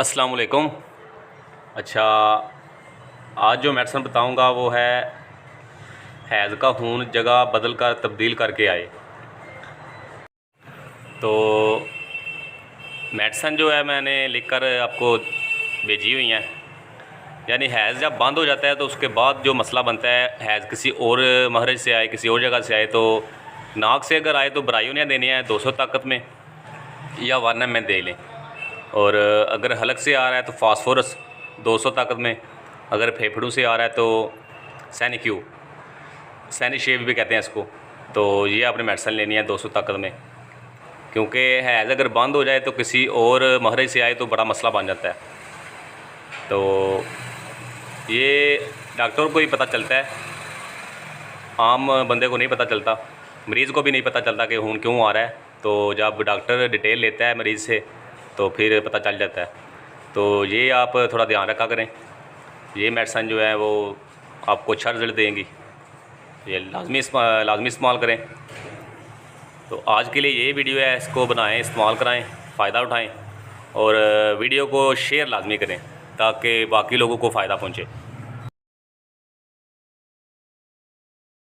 अस्सलाम वालेकुम। अच्छा, आज जो मेडिसन बताऊंगा वो है हैज़ का खून जगह बदल कर तब्दील करके आए। तो मेडिसन जो है मैंने लिखकर आपको भेजी हुई हैं। यानी हैज़ जब बंद हो जाता है तो उसके बाद जो मसला बनता है, हैज़ किसी और महरज से आए, किसी और जगह से आए, तो नाक से अगर आए तो बरायूनियाँ देनी है 200 ताकत में या 1 ml दे लें। और अगर हलक से आ रहा है तो फास्फोरस 200 ताकत में, अगर फेफड़ों से आ रहा है तो सैनिक्यू, सैनिशेव भी कहते हैं इसको। तो ये आपने मेडिसिन लेनी है 200 ताकत में, क्योंकि हैज़ अगर बंद हो जाए तो किसी और महरज से आए तो बड़ा मसला बन जाता है। तो ये डॉक्टर को ही पता चलता है, आम बंदे को नहीं पता चलता, मरीज़ को भी नहीं पता चलता कि खून क्यों आ रहा है। तो जब डॉक्टर डिटेल लेता है मरीज़ से तो फिर पता चल जाता है। तो ये आप थोड़ा ध्यान रखा करें, ये मेडिसिन जो है वो आपको अच्छा रिज़ल्ट देंगी, ये लाजमी इस्तेमाल करें। तो आज के लिए ये वीडियो है, इसको बनाएं, इस्तेमाल कराएं, फ़ायदा उठाएं और वीडियो को शेयर लाजमी करें ताकि बाकी लोगों को फ़ायदा पहुँचे।